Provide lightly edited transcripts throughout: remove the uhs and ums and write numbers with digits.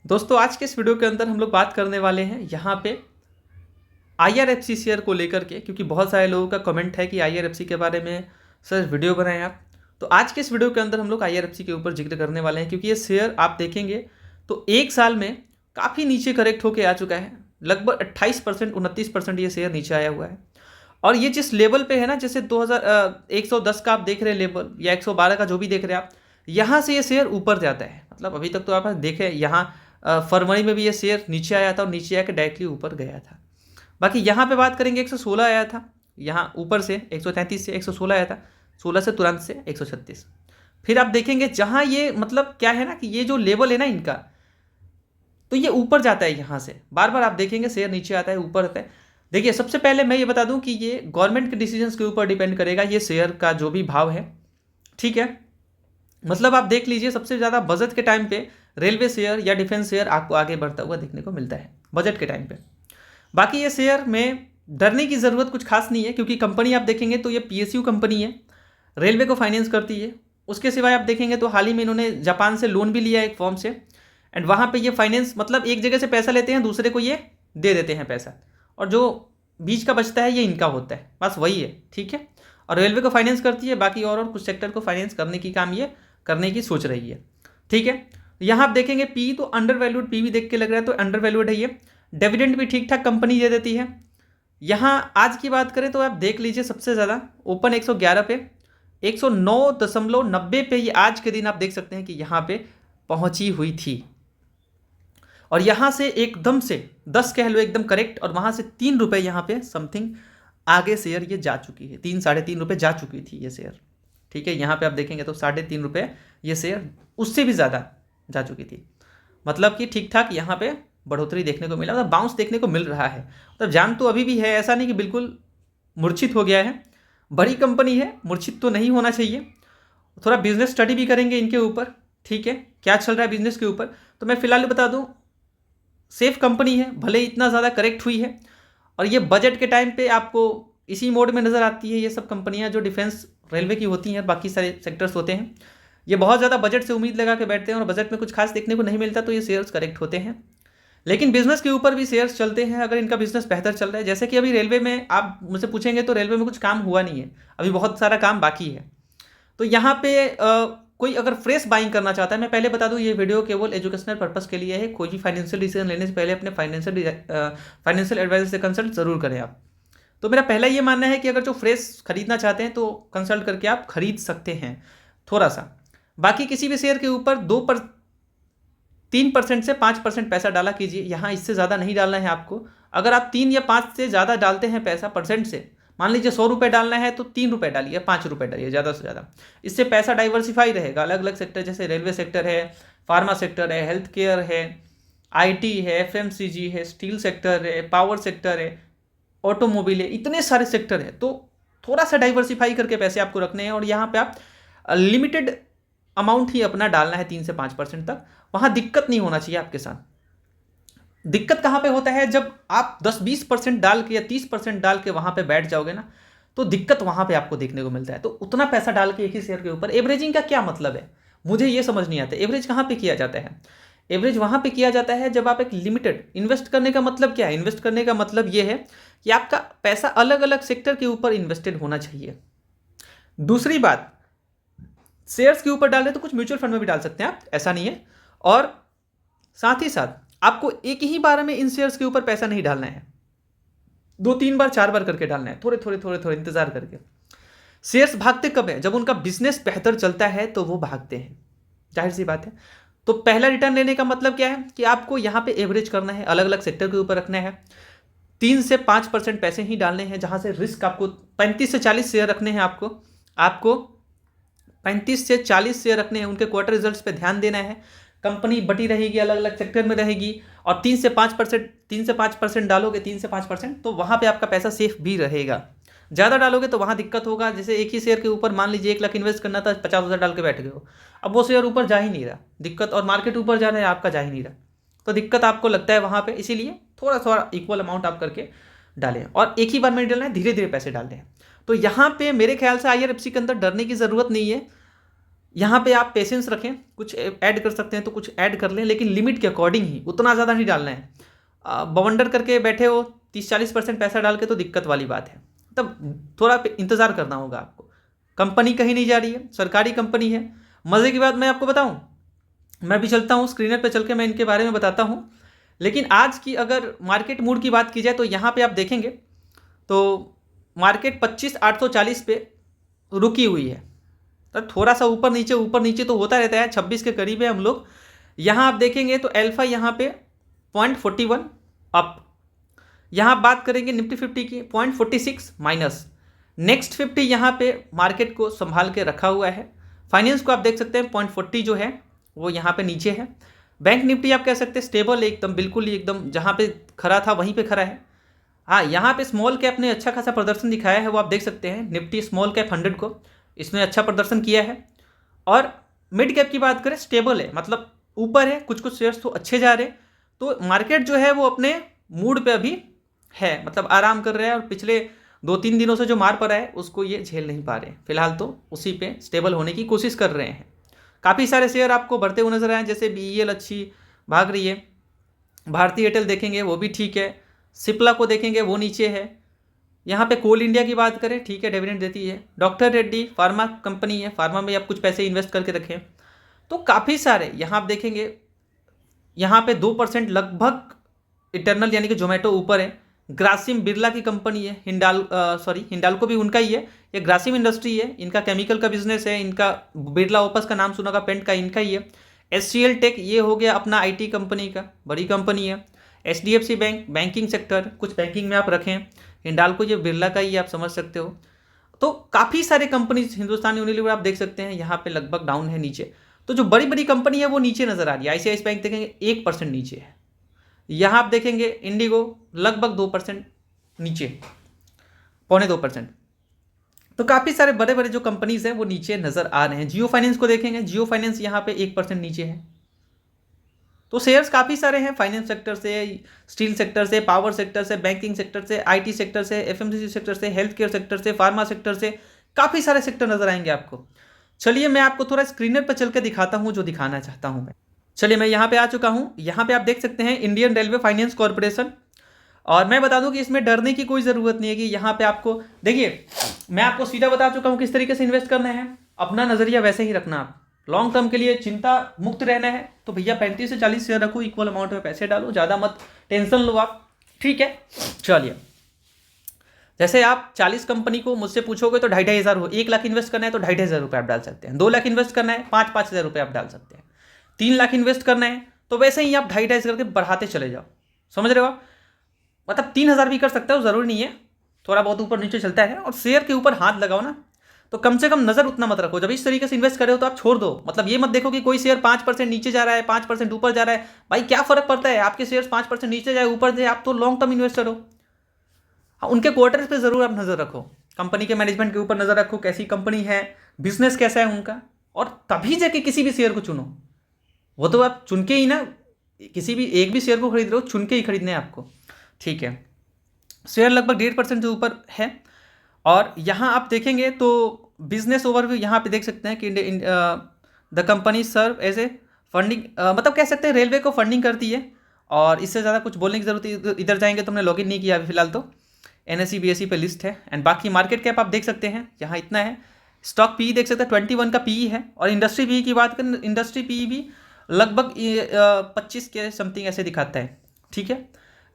दोस्तों आज के इस वीडियो के अंदर हम लोग बात करने वाले हैं यहाँ पे IRFC शेयर को लेकर के, क्योंकि बहुत सारे लोगों का कमेंट है कि IRFC के बारे में सर वीडियो बनाएं आप। तो आज के इस वीडियो के अंदर हम लोग IRFC के ऊपर जिक्र करने वाले हैं, क्योंकि ये शेयर आप देखेंगे तो एक साल में काफ़ी नीचे करेक्ट होकर आ चुका है। लगभग 28% 29% ये शेयर नीचे आया हुआ है। और ये जिस लेवल पे है ना, जैसे 110 का आप देख रहे हैं लेवल, या 112 का जो भी देख रहे हैं आप, यहाँ से ये शेयर ऊपर जाता है। मतलब अभी तक तो आप देखें, यहाँ फरवरी में भी ये शेयर नीचे आया था और नीचे आकर डायरेक्टली ऊपर गया था। बाकी यहाँ पे बात करेंगे 116 आया था, यहाँ ऊपर से 133 से 116 आया था, 16 से तुरंत से 136। फिर आप देखेंगे जहाँ ये मतलब क्या है ना कि ये जो लेवल है ना इनका, तो ये ऊपर जाता है यहाँ से। बार बार आप देखेंगे शेयर नीचे आता है ऊपर आता है। देखिए सबसे पहले मैं ये बता दूं कि ये गवर्नमेंट के डिसीजंस के ऊपर डिपेंड करेगा ये शेयर का जो भी भाव है, ठीक है। मतलब आप देख लीजिए सबसे ज़्यादा बजट के टाइम पे रेलवे शेयर या डिफेंस शेयर आपको आगे बढ़ता हुआ देखने को मिलता है बजट के टाइम पे। बाकी ये शेयर में डरने की ज़रूरत कुछ खास नहीं है, क्योंकि कंपनी आप देखेंगे तो ये PSU कंपनी है, रेलवे को फाइनेंस करती है। उसके सिवाय आप देखेंगे तो हाल ही में इन्होंने जापान से लोन भी लिया एक फॉर्म से, एंड वहाँ पे ये फाइनेंस मतलब एक जगह से पैसा लेते हैं, दूसरे को ये दे देते हैं पैसा, और जो बीच का बचता है ये इनका होता है, बस वही है, ठीक है। और रेलवे को फाइनेंस करती है, बाकी और कुछ सेक्टर को फाइनेंस करने की काम ये करने की सोच रही है, ठीक है। यहाँ आप देखेंगे पी तो अंडर वैल्यूड पी भी देख के लग रहा है, तो अंडर वैल्यूड है ये। डिविडेंड भी ठीक ठाक कंपनी दे देती है। यहाँ आज की बात करें तो आप देख लीजिए सबसे ज़्यादा ओपन 111 पे, 109.90 पे ये आज के दिन आप देख सकते हैं कि यहाँ पे पहुँची हुई थी। और यहाँ से एकदम से 10 कह लो एकदम करेक्ट, और वहाँ से 3 रुपये यहाँ पे समथिंग आगे शेयर ये जा चुकी है, 3 साढ़े 3 रुपये जा चुकी थी ये शेयर, ठीक है। यहाँ पे आप देखेंगे तो 3.5 रुपये ये शेयर उससे भी ज़्यादा जा चुकी थी। मतलब कि ठीक ठाक यहाँ पे बढ़ोतरी देखने को मिला, मतलब बाउंस देखने को मिल रहा है। मतलब जान तो अभी भी है, ऐसा नहीं कि बिल्कुल मूर्छित हो गया है। बड़ी कंपनी है, मूर्छित तो नहीं होना चाहिए। थोड़ा बिजनेस स्टडी भी करेंगे इनके ऊपर, ठीक है, क्या चल रहा है बिजनेस के ऊपर। तो मैं फिलहाल बता दूँ सेफ कंपनी है, भले इतना ज़्यादा करेक्ट हुई है। और ये बजट के टाइम पे आपको इसी मोड में नज़र आती है। ये सब कंपनियां जो डिफेंस रेलवे की होती हैं, बाकी सारे सेक्टर्स होते हैं, ये बहुत ज़्यादा बजट से उम्मीद लगा के बैठते हैं और बजट में कुछ खास देखने को नहीं मिलता, तो ये शेयर्स करेक्ट होते हैं। लेकिन बिजनेस के ऊपर भी शेयर्स चलते हैं अगर इनका बिजनेस बेहतर चल रहा है। जैसे कि अभी रेलवे में आप मुझसे पूछेंगे तो रेलवे में कुछ काम हुआ नहीं है, अभी बहुत सारा काम बाकी है। तो यहाँ पे कोई अगर फ्रेश बाइंग करना चाहता है, मैं पहले बता दूं ये वीडियो केवल एजुकेशनल पर्पस के लिए है। कोई भी फाइनेंशियल डिसीजन लेने से पहले अपने फाइनेंशियल एडवाइजर से कंसल्ट जरूर करें आप। तो मेरा पहला ये मानना है कि अगर जो फ्रेश खरीदना चाहते हैं तो कंसल्ट करके आप खरीद सकते हैं थोड़ा सा। बाकी किसी भी शेयर के ऊपर 3% से 5% पैसा डाला कीजिए, यहाँ इससे ज़्यादा नहीं डालना है आपको। अगर आप 3 या 5 से ज़्यादा डालते हैं पैसा परसेंट से, मान लीजिए 100 रुपये डालना है तो 3 रुपये डालिए, 5 रुपये डालिए ज़्यादा से ज़्यादा। इससे पैसा डाइवर्सिफाई रहेगा, अलग अलग सेक्टर, जैसे रेलवे सेक्टर है, फार्मा सेक्टर है, हेल्थ केयर है, IT है, FMCG है, स्टील सेक्टर है, पावर सेक्टर है, ऑटोमोबाइल है, इतने सारे सेक्टर है। तो थोड़ा सा डाइवर्सिफाई करके पैसे आपको रखने हैं, और यहाँ पे आप लिमिटेड अमाउंट ही अपना डालना है 3 से 5% तक। वहाँ दिक्कत नहीं होना चाहिए आपके साथ। दिक्कत कहाँ पे होता है, जब आप 10-20% डाल के या 30% डाल के वहाँ पे बैठ जाओगे ना, तो दिक्कत वहाँ पे आपको देखने को मिलता है। तो उतना पैसा डाल के एक ही शेयर के ऊपर एवरेजिंग का क्या मतलब है, मुझे ये समझ नहीं आता। एवरेज कहाँ पे किया जाता है? एवरेज वहाँ पे किया जाता है जब आप एक लिमिटेड इन्वेस्ट करने का मतलब क्या है? इन्वेस्ट करने का मतलब ये है कि आपका पैसा अलग अलग सेक्टर के ऊपर इन्वेस्टेड होना चाहिए। दूसरी बात, शेयर्स के ऊपर डाल रहे तो कुछ म्यूचुअल फंड में भी डाल सकते हैं आप, ऐसा नहीं है। और साथ ही साथ आपको एक ही बार में इन शेयर्स के ऊपर पैसा नहीं डालना है, 2-3 बार 4 बार करके डालना है, थोड़े थोड़े थोड़े थोड़े इंतजार करके। शेयर्स भागते कब है? जब उनका बिजनेस बेहतर चलता है तो वो भागते हैं, जाहिर सी बात है। तो पहला रिटर्न लेने का मतलब क्या है कि आपको यहाँ पे एवरेज करना है, अलग अलग सेक्टर के ऊपर रखना है, 3 से 5% पैसे ही डालने हैं, जहाँ से रिस्क आपको 35 से 40 शेयर रखने हैं। आपको 35 से 40 शेयर रखने हैं, उनके क्वार्टर रिजल्ट्स पे ध्यान देना है। कंपनी बटी रहेगी, अलग अलग सेक्टर में रहेगी, और 3 से 5% डालोगे, 3 से 5%, तो वहाँ पे आपका पैसा सेफ भी रहेगा। ज़्यादा डालोगे तो वहाँ दिक्कत होगा। जैसे एक ही शेयर के ऊपर मान लीजिए 1 लाख इन्वेस्ट करना था, 50,000 डाल के बैठ गए हो, अब वो शेयर ऊपर जा ही नहीं रहा, दिक्कत। और मार्केट ऊपर जा रहा है, आपका जा ही नहीं रहा, तो दिक्कत आपको लगता है वहाँ पर। इसीलिए थोड़ा थोड़ा इक्वल अमाउंट आप करके डालें, और एक ही बार में डालना है, धीरे धीरे पैसे डालते हैं। तो यहाँ पे मेरे ख्याल से IRFC के अंदर डरने की ज़रूरत नहीं है। यहाँ पे आप पेशेंस रखें, कुछ ऐड कर सकते हैं तो कुछ ऐड कर लें, लेकिन लिमिट के अकॉर्डिंग ही, उतना ज़्यादा नहीं डालना है। बवंडर करके बैठे हो 30-40% पैसा डाल के तो दिक्कत वाली बात है। तब थोड़ा इंतज़ार करना होगा आपको। कंपनी कहीं नहीं जा रही है, सरकारी कंपनी है। मज़े की बात मैं आपको बताऊं, मैं भी चलता हूं स्क्रीनर पे, चल के मैं इनके बारे में बताता हूं। लेकिन आज की अगर मार्केट मूड की बात की जाए तो यहाँ पे आप देखेंगे तो मार्केट 25,840 पे रुकी हुई है। तो थोड़ा सा ऊपर नीचे तो होता रहता है, 26 के करीब है हम लोग। यहाँ आप देखेंगे तो अल्फा यहाँ पे 0.41 अप। यहाँ बात करेंगे निफ्टी 50 की 0.46 माइनस। नेक्स्ट 50 यहाँ पे मार्केट को संभाल के रखा हुआ है। फाइनेंस को आप देख सकते हैं 0.40 जो है वो यहाँ पे नीचे है। बैंक निफ्टी आप कह सकते हैं स्टेबल है एकदम, बिल्कुल ही एकदम जहाँ पे खड़ा था वहीं पे खड़ा है। हाँ, यहाँ पे स्मॉल कैप ने अच्छा खासा प्रदर्शन दिखाया है, वो आप देख सकते हैं। निफ्टी स्मॉल कैप 100 को इसने अच्छा प्रदर्शन किया है। और मिड कैप की बात करें स्टेबल है, मतलब ऊपर है, कुछ कुछ शेयर्स तो अच्छे जा रहे हैं। तो मार्केट जो है वो अपने मूड पे अभी है, मतलब आराम कर रहा है। और पिछले 2-3 दिनों से जो मार पड़ा है उसको ये झेल नहीं पा रहे, फिलहाल तो उसी पे स्टेबल होने की कोशिश कर रहे हैं। काफ़ी सारे शेयर आपको बढ़ते हुए नजर आए, जैसे BEL अच्छी भाग रही है। भारतीय एयरटेल देखेंगे वो भी ठीक है। सिप्ला को देखेंगे वो नीचे है। यहाँ पे कोल इंडिया की बात करें, ठीक है, डिविडेंड देती है। डॉक्टर रेड्डी फार्मा कंपनी है, फार्मा में आप कुछ पैसे इन्वेस्ट करके रखें। तो काफ़ी सारे यहाँ आप देखेंगे, यहाँ पे 2% लगभग इटर्नल यानी कि जोमेटो ऊपर है। ग्रासिम बिरला की कंपनी है, हिंडाल्को भी उनका ही है। ये ग्रासिम इंडस्ट्री है, इनका केमिकल का बिजनेस है। इनका बिरला ओपस का नाम सुना होगा, पेंट का, इनका ही है। SCL टेक ये हो गया अपना IT कंपनी का, बड़ी कंपनी है। HDFC बैंक बैंकिंग सेक्टर, कुछ बैंकिंग में आप रखें। हिंडाल्को ये बिरला का ही आप समझ सकते हो। तो काफ़ी सारे कंपनीज, हिंदुस्तान यूनिलीवर आप देख सकते हैं यहाँ पे लगभग डाउन है नीचे। तो जो बड़ी बड़ी कंपनी है वो नीचे नजर आ रही है। ICICI बैंक देखेंगे 1% नीचे है। यहाँ आप देखेंगे इंडिगो लगभग 2% नीचे, 0.25%। तो काफ़ी सारे बड़े बड़े जो कंपनीज हैं वो नीचे नजर आ रहे हैं। जियो फाइनेंस को देखेंगे, जियो फाइनेंस यहाँ पे 1% नीचे है। तो शेयर्स काफ़ी सारे हैं, फाइनेंस सेक्टर से, स्टील सेक्टर से, पावर सेक्टर से, बैंकिंग सेक्टर से, IT सेक्टर से, FMCG सेक्टर से, हेल्थ केयर सेक्टर से, फार्मा सेक्टर से, काफ़ी सारे सेक्टर नजर आएंगे आपको। चलिए मैं आपको थोड़ा स्क्रीनर पर चल के दिखाता हूँ जो दिखाना चाहता हूँ मैं। चलिए मैं यहाँ पे आ चुका हूँ। यहाँ पे आप देख सकते हैं इंडियन रेलवे फाइनेंस कॉर्पोरेशन। और मैं बता दूं कि इसमें डरने की कोई ज़रूरत नहीं है कि यहाँ पे आपको, देखिए मैं आपको सीधा बता चुका हूँ किस तरीके से इन्वेस्ट करना है। अपना नज़रिया वैसे ही रखना। आप लॉन्ग टर्म के लिए चिंता मुक्त रहना है तो भैया 35 से 40 शेयर रखो, इक्वल अमाउंट में पैसे डालो, ज़्यादा मत टेंशन लो आप, ठीक है। चलिए, जैसे आप 40 कंपनी को मुझसे पूछोगे तो 2,500 हो। 1 लाख इन्वेस्ट करना है तो 2,500 रुपये आप डाल सकते हैं। 2 लाख इन्वेस्ट करना है 5-5 हज़ार रुपये आप डाल सकते हैं। 3 लाख इन्वेस्ट करना है तो वैसे ही आप 2,500 करके बढ़ाते चले जाओ, समझ रहे हो आप। मतलब 3,000 भी कर सकते हो, ज़रूरी नहीं है, थोड़ा बहुत ऊपर नीचे चलता है। और शेयर के ऊपर हाथ लगाओ ना, तो कम से कम नज़र उतना मत रखो। जब इस तरीके से इन्वेस्ट करे हो तो आप छोड़ दो। मतलब ये मत देखो कि कोई शेयर 5% नीचे जा रहा है, 5% ऊपर जा रहा है। भाई क्या फ़र्क पड़ता है, आपके शेयर 5% नीचे जाए ऊपर जाए, आप तो लॉन्ग टर्म इन्वेस्टर हो। हाँ, उनके क्वार्टर्स पे ज़रूर आप नज़र रखो, कंपनी के मैनेजमेंट के ऊपर नज़र रखो, कैसी कंपनी है, बिजनेस कैसा है उनका, और तभी जाके किसी भी शेयर को चुनो। वो तो आप चुन के ही ना, किसी भी एक भी शेयर को खरीद रहे हो चुन के ही खरीदने हैं आपको, ठीक है। शेयर लगभग 1.5% से ऊपर है। और यहाँ आप देखेंगे तो बिजनेस ओवरव्यू यहाँ पे देख सकते हैं कि the company serve as a funding, मतलब कह सकते हैं रेलवे को फंडिंग करती है। और इससे ज़्यादा कुछ बोलने की जरूरत, इधर जाएंगे तो हमने लॉगिन नहीं किया अभी फिलहाल, तो NSE BSE पे लिस्ट है। एंड बाकी मार्केट कैप आप देख सकते हैं यहाँ इतना है। स्टॉक PE देख सकते हैं 21 का PE है। और इंडस्ट्री PE की बात करें, इंडस्ट्री PE भी लगभग 25 के समथिंग ऐसे दिखाता है, ठीक है।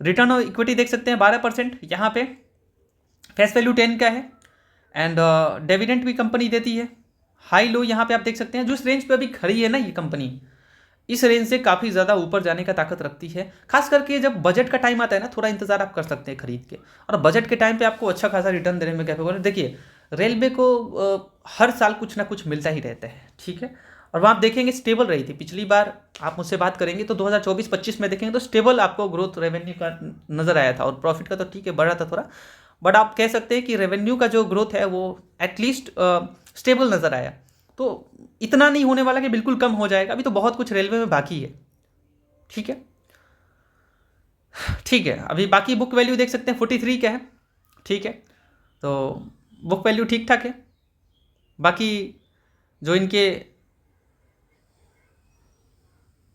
रिटर्न ऑन इक्विटी देख सकते हैं 12% यहाँ पे। फेस वैल्यू 10 का है। एंड डिविडेंड भी कंपनी देती है। हाई लो यहाँ पे आप देख सकते हैं, जो इस रेंज पे अभी खड़ी है ना ये कंपनी, इस रेंज से काफ़ी ज़्यादा ऊपर जाने का ताकत रखती है। खास करके जब बजट का टाइम आता है ना, थोड़ा इंतजार आप कर सकते हैं खरीद के, और बजट के टाइम पे आपको अच्छा खासा रिटर्न देने में कैपेबल है। देखिए रेलवे को हर साल कुछ ना कुछ मिलता ही रहता है, ठीक है। और वहाँ आप देखेंगे स्टेबल रही थी पिछली बार, आप मुझसे बात करेंगे तो 2024-25 में देखेंगे तो स्टेबल आपको ग्रोथ रेवेन्यू का नज़र आया था। और प्रॉफिट का तो ठीक है बढ़ा था थोड़ा, बट आप कह सकते हैं कि रेवेन्यू का जो ग्रोथ है वो एटलीस्ट स्टेबल नज़र आया। तो इतना नहीं होने वाला कि बिल्कुल कम हो जाएगा, अभी तो बहुत कुछ रेलवे में बाकी है, ठीक है। ठीक है, अभी बाकी बुक वैल्यू देख सकते हैं 43 का है, ठीक है। तो बुक वैल्यू ठीक ठाक है। बाकी जो इनके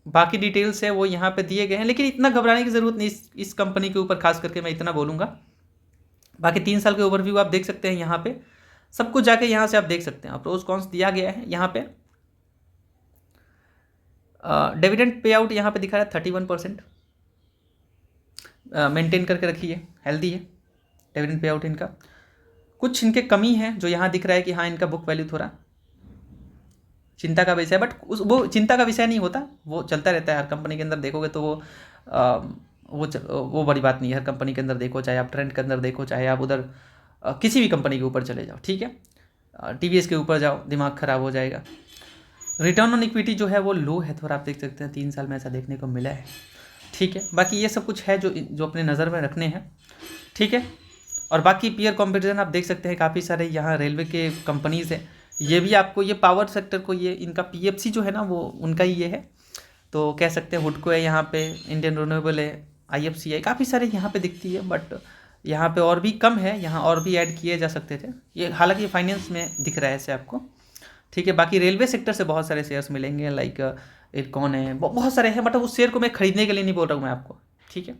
बाकी डिटेल्स है वो यहाँ पे दिए गए हैं, लेकिन इतना घबराने की ज़रूरत नहीं इस कंपनी के ऊपर, खास करके मैं इतना बोलूँगा। बाकी 3 साल के ओवरव्यू आप देख सकते हैं यहाँ पे, सब कुछ जाके यहाँ से आप देख सकते हैं। प्रोस कॉन्स दिया गया है यहाँ पे। डिविडेंड पे आउट यहाँ पे दिखा रहा है 31%, मेंटेन करके रखी है, हेल्दी है डिविडेंड पे आउट इनका। कुछ इनके कमी है जो यहाँ दिख रहा है कि हाँ इनका बुक वैल्यू थोड़ा चिंता का विषय है, बट वो चिंता का विषय नहीं होता, वो चलता रहता है हर कंपनी के अंदर देखोगे तो वो बड़ी बात नहीं है। हर कंपनी के अंदर देखो, चाहे आप ट्रेंड के अंदर देखो, चाहे आप उधर किसी भी कंपनी के ऊपर चले जाओ, ठीक है। टीवीएस के ऊपर जाओ, दिमाग खराब हो जाएगा। रिटर्न ऑन इक्विटी जो है वो लो है थोड़ा, आप देख सकते हैं 3 साल में ऐसा देखने को मिला है, ठीक है। बाकी ये सब कुछ है जो अपने नज़र में रखने हैं, ठीक है। और बाकी पीयर कॉम्पिटिशन आप देख सकते हैं, काफ़ी सारे यहाँ रेलवे के कंपनीज़ हैं। ये भी आपको ये पावर सेक्टर को, ये इनका पीएफसी जो है ना वो उनका ही ये है, तो कह सकते हैं। हुडको है यहाँ पे, इंडियन रिन्यूएबल है, आईएफसीआई, काफ़ी सारे यहाँ पे दिखती है, बट यहाँ पे और भी कम है, यहाँ और भी ऐड किए जा सकते थे ये, हालांकि ये फाइनेंस में दिख रहा है ऐसे आपको, ठीक है। बाकी रेलवे सेक्टर से बहुत सारे शेयर्स मिलेंगे, लाइक इरकॉन है, बहुत सारे हैं, बट उस शेयर को मैं खरीदने के लिए नहीं बोल रहा हूँ मैं आपको, ठीक है।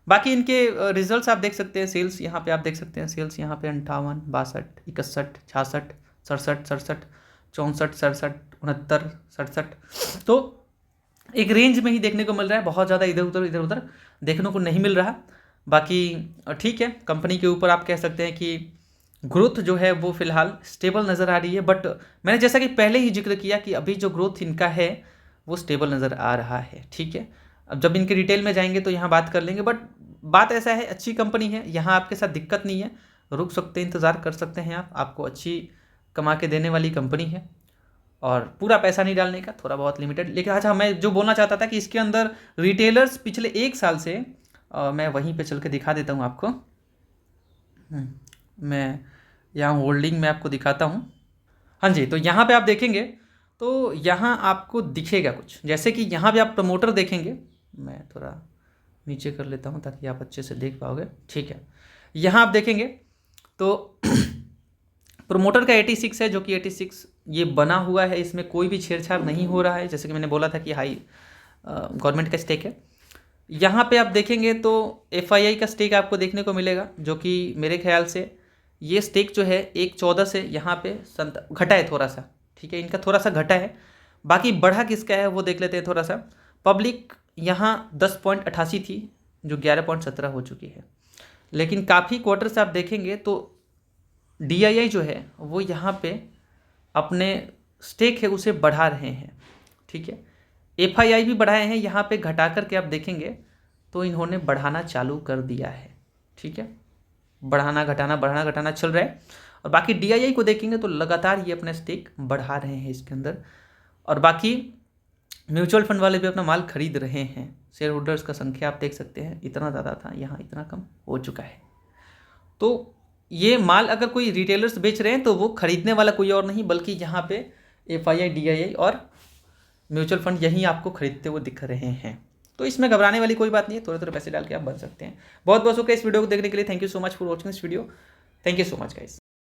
बाकी इनके रिजल्ट्स आप देख सकते हैं, सेल्स यहाँ पे आप देख सकते हैं, सेल्स यहाँ पे 58, 62, 61, 66, 67, 67, 64, 67, 69, 67, तो एक रेंज में ही देखने को मिल रहा है, बहुत ज़्यादा इधर उधर देखने को नहीं मिल रहा। बाकी ठीक है, कंपनी के ऊपर आप कह सकते हैं कि ग्रोथ जो है वो फिलहाल स्टेबल नज़र आ रही है, बट मैंने जैसा कि पहले ही जिक्र किया कि अभी जो ग्रोथ इनका है वो स्टेबल नज़र आ रहा है, ठीक है। अब जब इनके डिटेल में जाएंगे तो यहाँ बात कर लेंगे, बट बात ऐसा है, अच्छी कंपनी है, यहाँ आपके साथ दिक्कत नहीं है, रुक सकते हैं, इंतज़ार कर सकते हैं आप, आपको अच्छी कमा के देने वाली कंपनी है, और पूरा पैसा नहीं डालने का, थोड़ा बहुत लिमिटेड। लेकिन अच्छा, मैं जो बोलना चाहता था कि इसके अंदर रिटेलर्स पिछले 1 साल से मैं वहीं पे चल के दिखा देता हूँ आपको। मैं यहाँ होल्डिंग में आपको दिखाता हूँ। हाँ जी, तो यहाँ पे आप देखेंगे तो यहाँ आपको दिखेगा कुछ, जैसे कि यहाँ पे आप प्रमोटर देखेंगे, मैं थोड़ा नीचे कर लेता हूँ ताकि आप अच्छे से देख पाओगे, ठीक है। यहाँ आप देखेंगे तो प्रोमोटर का 86 है, जो कि 86 ये बना हुआ है, इसमें कोई भी छेड़छाड़ नहीं हो रहा है, जैसे कि मैंने बोला था कि हाई गवर्नमेंट का स्टेक है। यहाँ पे आप देखेंगे तो FII का स्टेक आपको देखने को मिलेगा, जो कि मेरे ख्याल से ये स्टेक जो है 1.14 से यहाँ पे घटा है थोड़ा सा, ठीक है, इनका थोड़ा सा घटा है। बाकी बढ़ा किसका है वो देख लेते हैं थोड़ा सा। पब्लिक यहाँ 10.88 थी, जो 11.17 हो चुकी है, लेकिन काफ़ी क्वार्टर से आप देखेंगे तो DII जो है वो यहाँ पे अपने स्टेक है उसे बढ़ा रहे हैं, ठीक है। FII भी बढ़ाए हैं, यहाँ पे घटा करके आप देखेंगे तो इन्होंने बढ़ाना चालू कर दिया है, ठीक है। बढ़ाना घटाना चल रहा है। और बाकी DII को देखेंगे तो लगातार ये अपना स्टेक बढ़ा रहे हैं इसके अंदर। और बाकी म्यूचुअल फंड वाले भी अपना माल खरीद रहे हैं। शेयर होल्डर्स का संख्या आप देख सकते हैं, इतना ज़्यादा था, यहाँ इतना कम हो चुका है। तो ये माल अगर कोई रिटेलर्स बेच रहे हैं तो वो खरीदने वाला कोई और नहीं, बल्कि यहाँ पे FII, DII और म्यूचुअल फंड यही आपको खरीदते हुए दिख रहे हैं। तो इसमें घबराने वाली कोई बात नहीं है, थोड़े थोड़े पैसे डाल के आप बन सकते हैं। बहुत बहुत शुक्रिया इस वीडियो को देखने के लिए। Thank you so much for watching this video. Thank you so much guys.